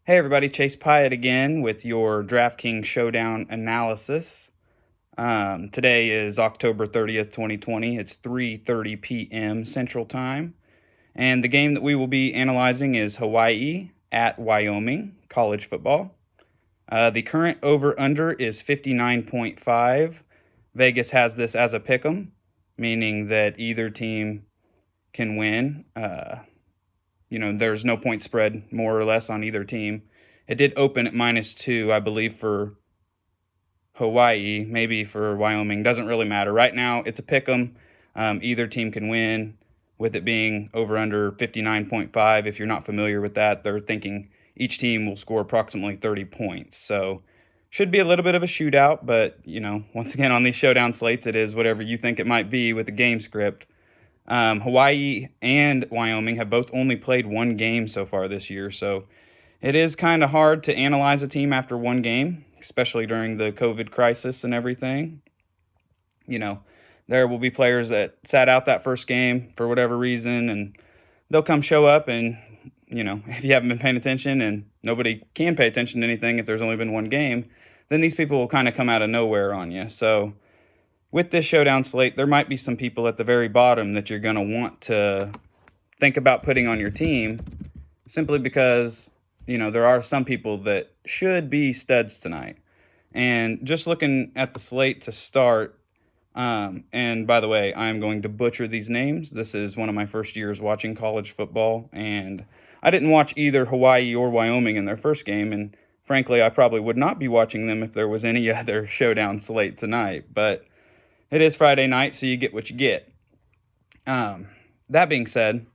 Hey everybody, Chase Pyatt again with your DraftKings Showdown analysis. Today is October 30th, 2020. It's 3:30 p.m. Central Time. And the game that we will be analyzing is Hawaii at Wyoming, college football. The current over-under is 59.5. Vegas has this as a pick'em, meaning that either team can win. There's no point spread, more or less, on either team. It did open at -2, I believe, for Hawaii, maybe for Wyoming. Doesn't really matter. Right now, it's a pick 'em. Either team can win, with it being over under 59.5. If you're not familiar with that, they're thinking each team will score approximately 30 points. So should be a little bit of a shootout, but, once again, on these showdown slates, it is whatever you think it might be with the game script. Hawaii and Wyoming have both only played one game so far this year, so it is kind of hard to analyze a team after one game, especially during the COVID crisis and everything. There will be players that sat out that first game for whatever reason, and they'll come show up, and, if you haven't been paying attention, and nobody can pay attention to anything if there's only been one game, then these people will kind of come out of nowhere on you. So with this showdown slate, there might be some people at the very bottom that you're going to want to think about putting on your team, simply because, there are some people that should be studs tonight. And just looking at the slate to start, and by the way, I'm going to butcher these names. This is one of my first years watching college football, and I didn't watch either Hawaii or Wyoming in their first game, and frankly, I probably would not be watching them if there was any other showdown slate tonight, but it is Friday night, so you get what you get. That being said,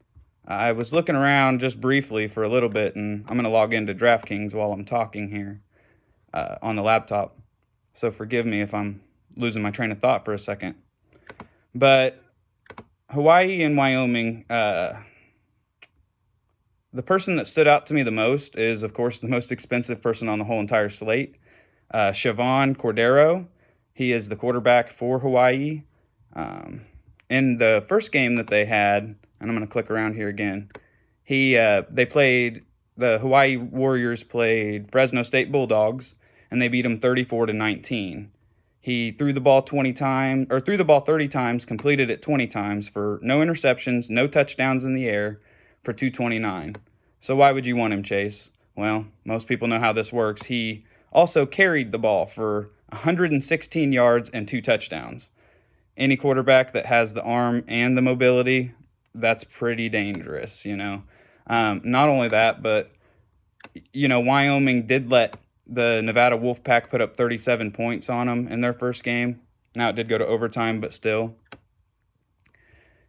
I was looking around just briefly for a little bit, and I'm going to log into DraftKings while I'm talking here on the laptop. So forgive me if I'm losing my train of thought for a second. But Hawaii and Wyoming, the person that stood out to me the most is, of course, the most expensive person on the whole entire slate, Siobhan Cordero. He is the quarterback for Hawaii. In the first game that they had, and I'm going to click around here again, the Hawaii Warriors played Fresno State Bulldogs, and they beat them 34-19. He threw the ball 30 times, completed it 20 times for no interceptions, no touchdowns in the air, for 229. So why would you want him, Chase? Well, most people know how this works. He also carried the ball for 116 yards and 2 touchdowns. Any quarterback that has the arm and the mobility, that's pretty dangerous, Not only that, but, Wyoming did let the Nevada Wolfpack put up 37 points on them in their first game. Now, it did go to overtime, but still.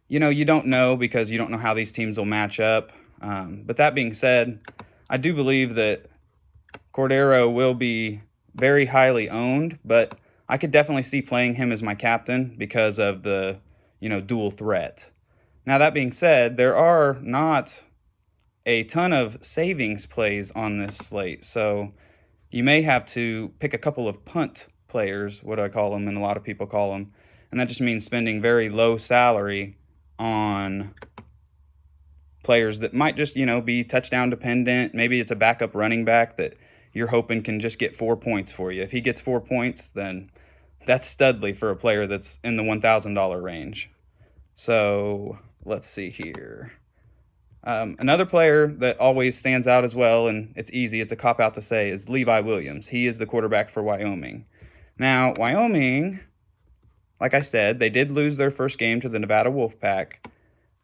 You don't know because you don't know how these teams will match up. But that being said, I do believe that Cordero will be very highly owned, but I could definitely see playing him as my captain because of the, dual threat. Now, that being said, there are not a ton of savings plays on this slate, so you may have to pick a couple of punt players, what I call them, and a lot of people call them, and that just means spending very low salary on players that might just, be touchdown dependent. Maybe it's a backup running back that you're hoping can just get 4 points for you. If he gets 4 points, then that's studly for a player that's in the $1,000 range. So let's see here. Another player that always stands out as well, and it's easy, it's a cop-out to say, is Levi Williams. He is the quarterback for Wyoming. Now, Wyoming, like I said, they did lose their first game to the Nevada Wolfpack,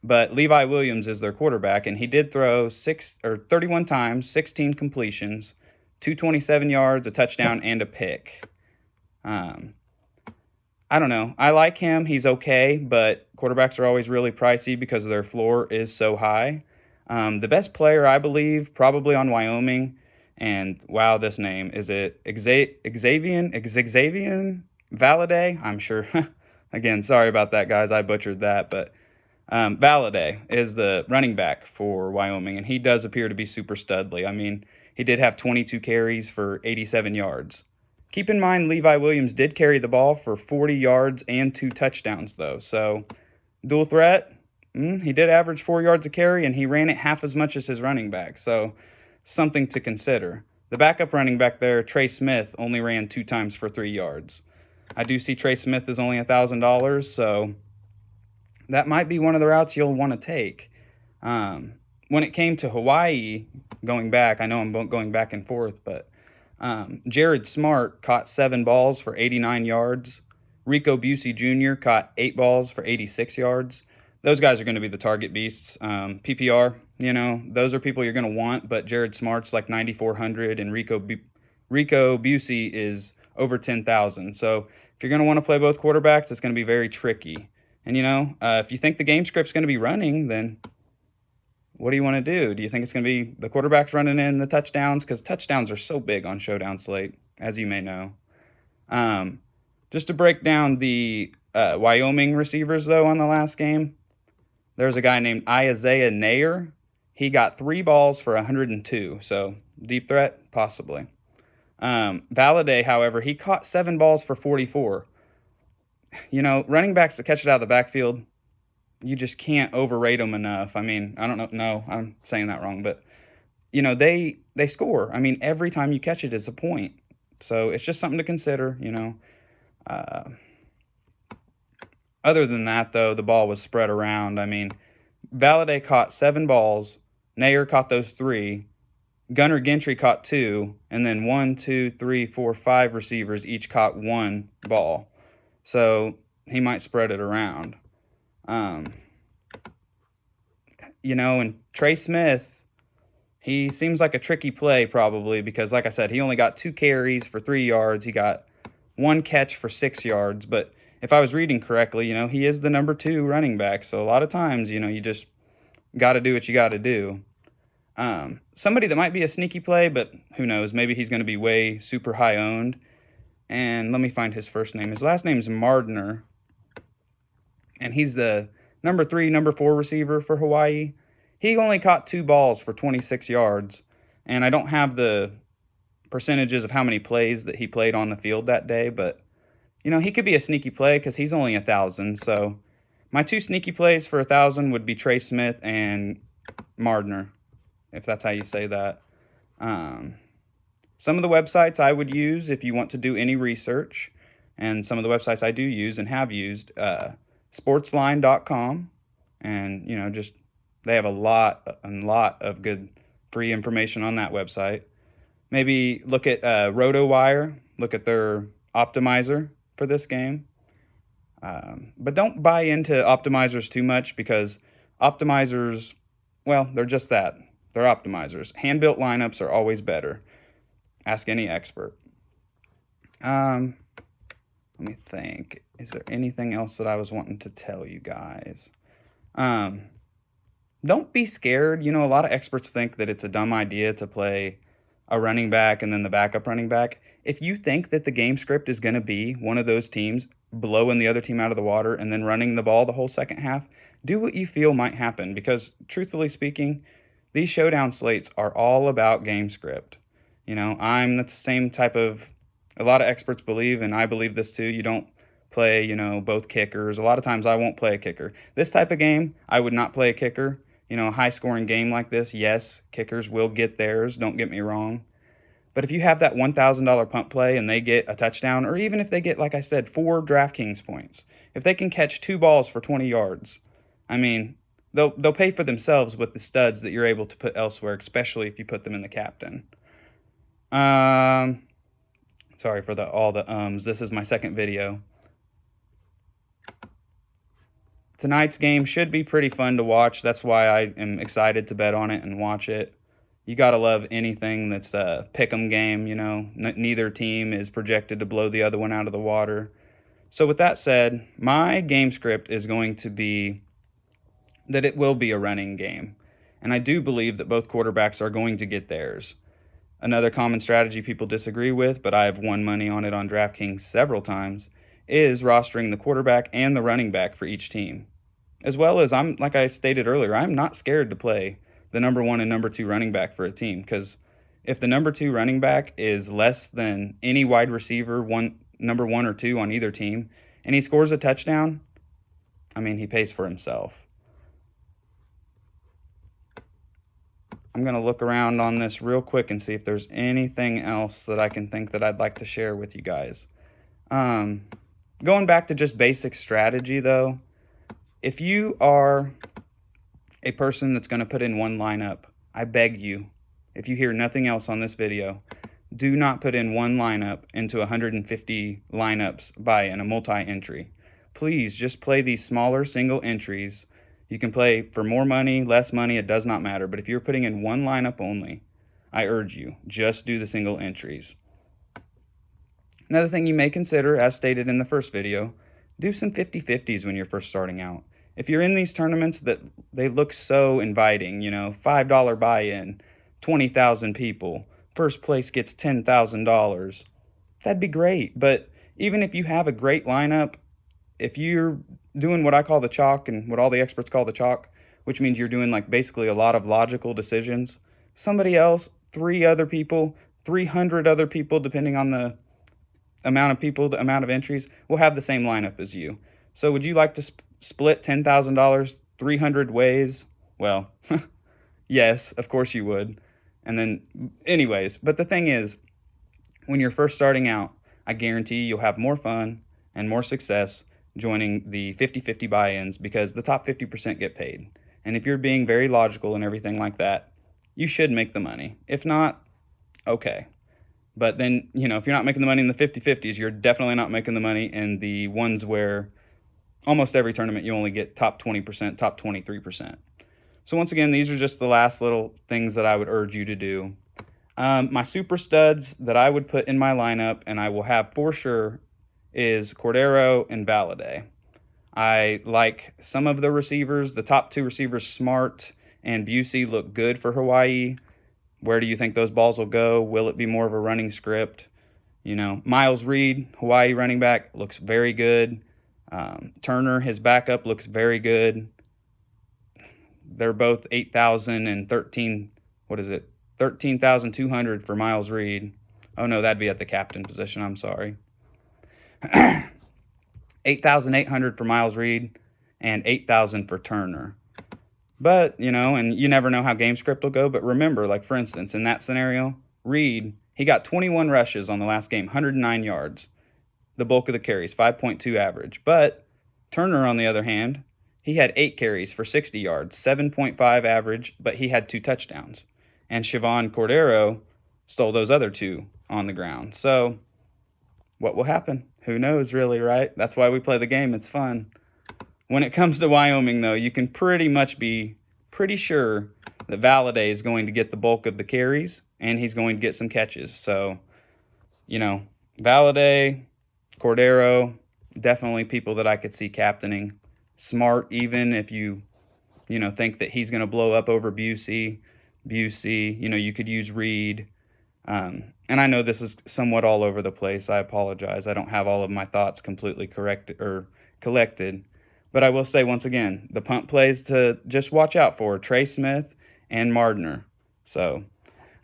but Levi Williams is their quarterback, and he did throw 31 times, 16 completions, 227 yards, a touchdown, and a pick. I don't know. I like him. He's okay, but quarterbacks are always really pricey because their floor is so high. The best player, I believe, probably on Wyoming, and wow, this name, is it Xavier Valladay? I'm sure. Again, sorry about that, guys. I butchered that, but Valladay is the running back for Wyoming, and he does appear to be super studly. I mean, he did have 22 carries for 87 yards. Keep in mind, Levi Williams did carry the ball for 40 yards and 2 touchdowns, though. So, dual threat, he did average 4 yards a carry, and he ran it half as much as his running back. So, something to consider. The backup running back there, Trey Smith, only ran 2 times for 3 yards. I do see Trey Smith is only $1,000, so that might be one of the routes you'll want to take. When it came to Hawaii, going back, I know I'm going back and forth, but Jared Smart caught 7 balls for 89 yards. Rico Busey Jr. caught 8 balls for 86 yards. Those guys are going to be the target beasts. PPR, those are people you're going to want, but Jared Smart's like 9,400 and Rico Busey is over 10,000. So if you're going to want to play both quarterbacks, it's going to be very tricky. And, if you think the game script's going to be running, then what do you want to do? Do you think it's going to be the quarterbacks running in the touchdowns? Because touchdowns are so big on Showdown slate, as you may know. Just to break down the Wyoming receivers, though, on the last game, there's a guy named Isaiah Nair. He got 3 balls for 102, so deep threat, possibly. Valladay, however, he caught 7 balls for 44. Running backs that catch it out of the backfield, you just can't overrate them enough. I mean, I don't know. No, I'm saying that wrong, but, they score. I mean, every time you catch it is a point. So it's just something to consider, Other than that, though, the ball was spread around. I mean, Valladay caught 7 balls. Nair caught those 3. Gunnar Gentry caught 2. And then 5 receivers each caught 1 ball. So he might spread it around. And Trey Smith, he seems like a tricky play probably because, like I said, he only got 2 carries for 3 yards. He got 1 catch for 6 yards. But if I was reading correctly, he is the number 2 running back. So a lot of times, you just got to do what you got to do. Somebody that might be a sneaky play, but who knows? Maybe he's going to be way super high owned. And let me find his first name. His last name is Mardner. And he's the number 3, number 4 receiver for Hawaii. He only caught 2 balls for 26 yards. And I don't have the percentages of how many plays that he played on the field that day, but he could be a sneaky play because he's only 1,000. So my 2 sneaky plays for 1,000 would be Trey Smith and Mardner, if that's how you say that. Some of the websites I would use if you want to do any research, and some of the websites I do use and have used, sportsline.com, and they have a lot of good free information on that website. Maybe look at RotoWire, look at their optimizer for this game. But don't buy into optimizers too much because optimizers, well, they're just that. They're optimizers. Hand-built lineups are always better. Ask any expert. Let me think. Is there anything else that I was wanting to tell you guys? Don't be scared. A lot of experts think that it's a dumb idea to play a running back and then the backup running back. If you think that the game script is going to be one of those teams blowing the other team out of the water and then running the ball the whole second half, do what you feel might happen because, truthfully speaking, these showdown slates are all about game script. I'm the same type of, a lot of experts believe, and I believe this too, you don't play, both kickers. A lot of times I won't play a kicker. This type of game, I would not play a kicker. A high-scoring game like this, yes, kickers will get theirs, don't get me wrong. But if you have that $1,000 punt play and they get a touchdown, or even if they get, like I said, 4 DraftKings points, if they can catch 2 balls for 20 yards, I mean, they'll pay for themselves with the studs that you're able to put elsewhere, especially if you put them in the captain. Sorry for all the ums. This is my second video. Tonight's game should be pretty fun to watch. That's why I am excited to bet on it and watch it. You got to love anything that's a pick'em game, Neither team is projected to blow the other one out of the water. So with that said, my game script is going to be that it will be a running game. And I do believe that both quarterbacks are going to get theirs. Another common strategy people disagree with, but I have won money on it on DraftKings several times, is rostering the quarterback and the running back for each team. As well as, like I stated earlier, I'm not scared to play the number 1 and number 2 running back for a team, because if the number 2 running back is less than any wide receiver, number 1 or 2 on either team, and he scores a touchdown, I mean, he pays for himself. I'm going to look around on this real quick and see if there's anything else that I can think that I'd like to share with you guys. Going back to just basic strategy, though, if you are a person that's going to put in one lineup, I beg you, if you hear nothing else on this video, do not put in one lineup into 150 lineups in a multi-entry. Please just play these smaller single entries. You can play for more money, less money, it does not matter. But if you're putting in one lineup only, I urge you, just do the single entries. Another thing you may consider, as stated in the first video, do some 50-50s when you're first starting out. If you're in these tournaments that they look so inviting, you know, $5 buy-in, 20,000 people, first place gets $10,000, that'd be great. But even if you have a great lineup, if you're doing what I call the chalk and what all the experts call the chalk, which means you're doing like basically a lot of logical decisions, somebody else, 3 other people, 300 other people, depending on the amount of people, the amount of entries, will have the same lineup as you. So would you like to split $10,000 300 ways? Well, yes, of course you would. And then anyways, but the thing is, when you're first starting out, I guarantee you'll have more fun and more success joining the 50-50 buy-ins because the top 50% get paid. And if you're being very logical and everything like that, you should make the money. If not, okay. But then, you know, if you're not making the money in the 50-50s, you're definitely not making the money in the ones where almost every tournament you only get top 20%, top 23%. So once again, these are just the last little things that I would urge you to do. My super studs that I would put in my lineup, and I will have for sure, is Cordero and Valladay. I like some of the receivers. The top 2 receivers, Smart and Busey, look good for Hawaii. Where do you think those balls will go? Will it be more of a running script? You know, Miles Reed, Hawaii running back, looks very good. Turner, his backup, looks very good. They're both 8,000 and 13,200 for Miles Reed. Oh, no, that'd be at the captain position. I'm sorry. 8,800 for Miles Reed and 8,000 for Turner. But, you know, and you never know how game script will go. But remember, like, for instance, in that scenario, Reed, he got 21 rushes on the last game, 109 yards. The bulk of the carries, 5.2 average. But Turner, on the other hand, he had 8 carries for 60 yards, 7.5 average, but he had 2 touchdowns. And Siobhan Cordero stole those other 2 on the ground. So what will happen? Who knows, really, right? That's why we play the game. It's fun. When it comes to Wyoming, though, you can pretty much be pretty sure that Valladay is going to get the bulk of the carries, and he's going to get some catches. So, you know, Valladay, Cordero, definitely people that I could see captaining. Smart, even if you think that he's going to blow up over Busey, you know, you could use Reed. And I know this is somewhat all over the place. I apologize. I don't have all of my thoughts completely collected. But I will say once again, the punt plays to just watch out for Trey Smith and Mardner. So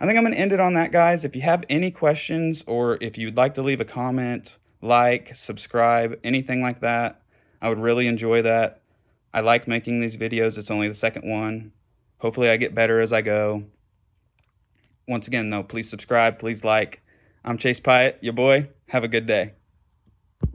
I think I'm going to end it on that, guys. If you have any questions or if you'd like to leave a comment, like, subscribe, anything like that, I would really enjoy that. I like making these videos. It's only the second one. Hopefully I get better as I go. Once again, though, please subscribe, please like. I'm Chase Pyatt, your boy. Have a good day.